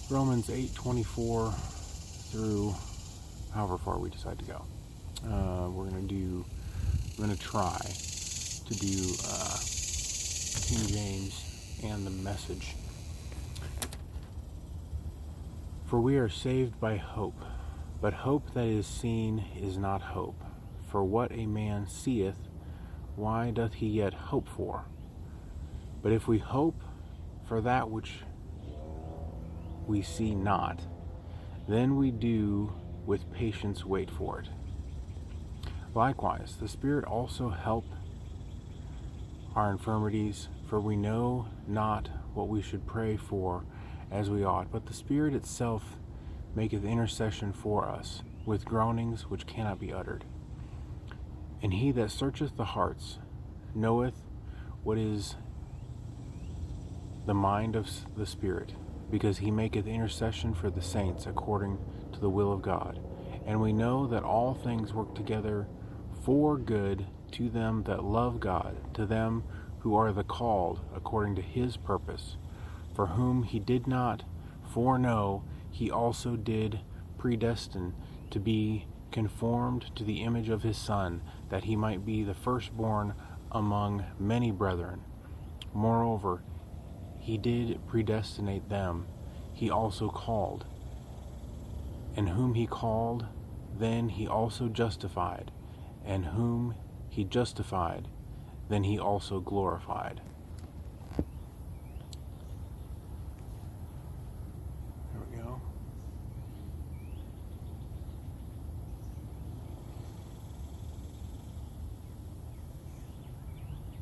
Romans 8:24 through however far we decide to go. We're going to try to do King James and the Message. For we are saved by hope, but hope that is seen is not hope. For what a man seeth, why doth he yet hope for? But if we hope for that which we see not, then we do with patience wait for it. Likewise, the Spirit also help our infirmities, for we know not what we should pray for as we ought, but the Spirit itself maketh intercession for us with groanings which cannot be uttered. And he that searcheth the hearts knoweth what is the mind of the Spirit, because he maketh intercession for the saints according to the will of God. And we know that all things work together for good to them that love God, to them who are the called according to his purpose, for whom he did not foreknow, he also did predestine to be conformed to the image of his Son, that he might be the firstborn among many brethren. Moreover, he did predestinate them, he also called. And whom he called, then he also justified. And whom he justified, then he also glorified. There we go.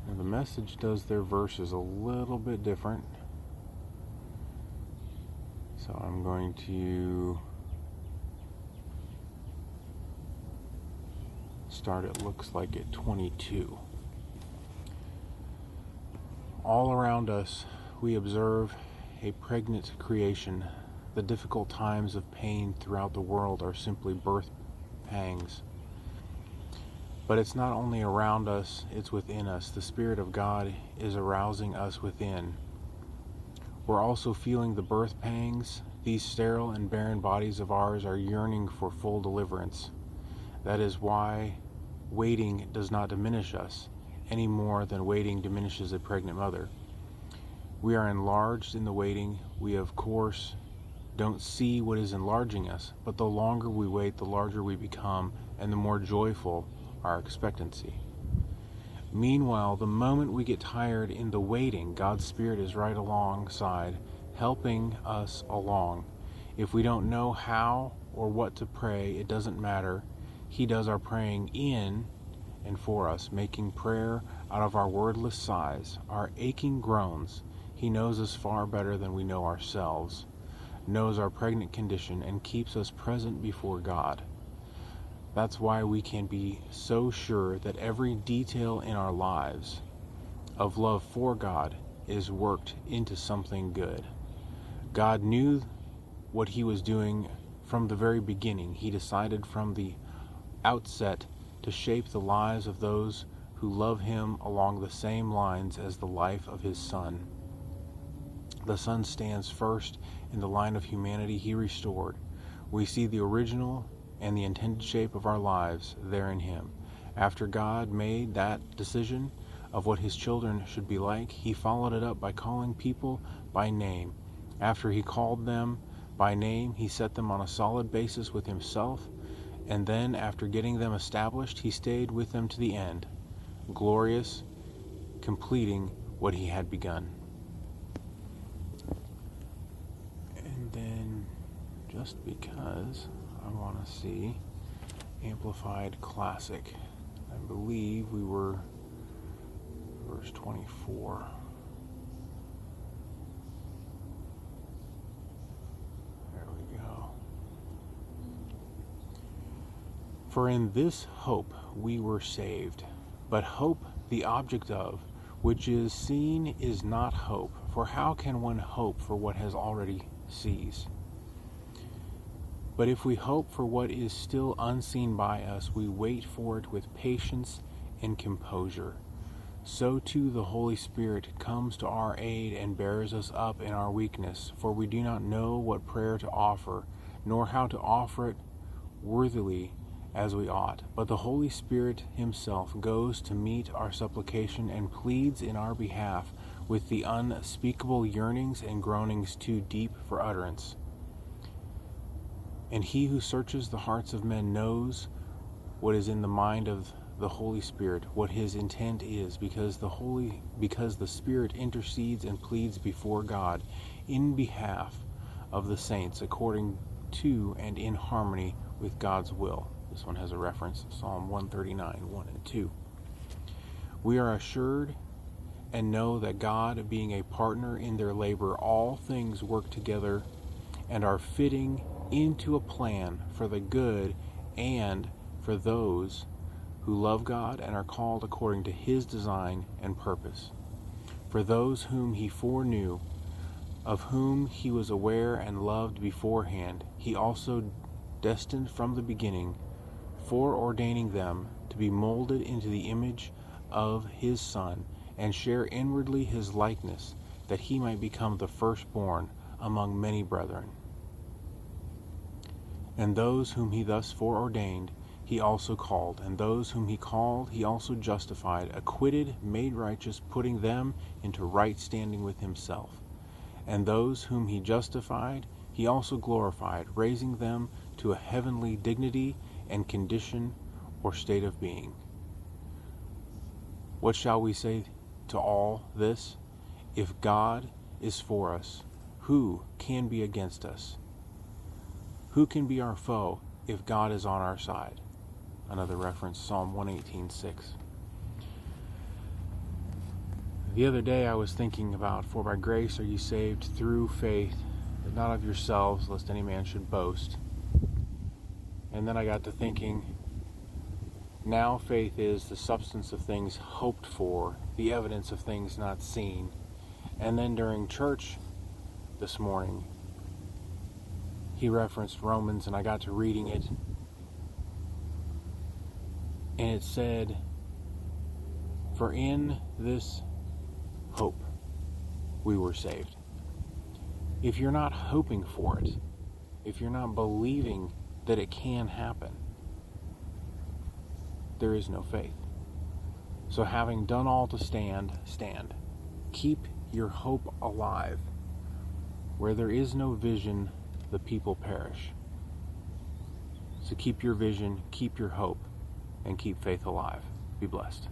Now the Message does their verses a little bit different. So I'm going to start, it looks like, at 22. All around us we observe a pregnant creation. The difficult times of pain throughout the world are simply birth pangs. But it's not only around us, it's within us. The Spirit of God is arousing us within. We're also feeling the birth pangs. These sterile and barren bodies of ours are yearning for full deliverance. That is why waiting does not diminish us, any more than waiting diminishes a pregnant mother. We are enlarged in the waiting. We, of course, don't see what is enlarging us, but the longer we wait, the larger we become, and the more joyful our expectancy. Meanwhile, the moment we get tired in the waiting, God's Spirit is right alongside, helping us along. If we don't know how or what to pray, it doesn't matter. He does our praying in and for us, making prayer out of our wordless sighs, our aching groans. He knows us far better than we know ourselves, knows our pregnant condition, and keeps us present before God. That's why we can be so sure that every detail in our lives of love for God is worked into something good. God knew what he was doing from the very beginning. He decided from the outset to shape the lives of those who love him along the same lines as the life of his Son. The Son stands first in the line of humanity he restored. We see the original and the intended shape of our lives there in him. After God made that decision of what his children should be like, he followed it up by calling people by name. After he called them by name, he set them on a solid basis with himself, and then, after getting them established, he stayed with them to the end, glorious, completing what he had begun. And then, just because I want to see Amplified Classic, I believe we were verse 24. There we go. For in this hope we were saved. But hope, the object of, which is seen, is not hope. For how can one hope for what has already ceased? But if we hope for what is still unseen by us, we wait for it with patience and composure. so too the Holy Spirit comes to our aid and bears us up in our weakness, for we do not know what prayer to offer, nor how to offer it worthily as we ought. But the Holy Spirit himself goes to meet our supplication and pleads in our behalf with the unspeakable yearnings and groanings too deep for utterance. And he who searches the hearts of men knows what is in the mind of the Holy Spirit, what his intent is, because the Spirit intercedes and pleads before God in behalf of the saints according to and in harmony with God's will. This one has a reference, Psalm 139, 1 and 2. We are assured and know that God, being a partner in their labor, all things work together and are fitting into a plan for the good and for those who love God and are called according to his design and purpose. For those whom he foreknew, of whom he was aware and loved beforehand, he also destined from the beginning, foreordaining them to be molded into the image of his Son, and share inwardly his likeness, that he might become the firstborn among many brethren. And those whom he thus foreordained, he also called, and those whom he called, he also justified, acquitted, made righteous, putting them into right standing with himself. And those whom he justified, he also glorified, raising them to a heavenly dignity and condition or state of being. What shall we say to all this? If God is for us, who can be against us? Who can be our foe if God is on our side? Another reference, Psalm 118:6. The other day I was thinking about, for by grace are ye saved through faith, but not of yourselves, lest any man should boast. And then I got to thinking, now faith is the substance of things hoped for, the evidence of things not seen. And then during church this morning, he referenced Romans, and I got to reading it. And it said, for in this hope we were saved. If you're not hoping for it, if you're not believing that it can happen, there is no faith. So having done all to stand, stand. Keep your hope alive. Where there is no vision, the people perish. So keep your vision, keep your hope, and keep faith alive. Be blessed.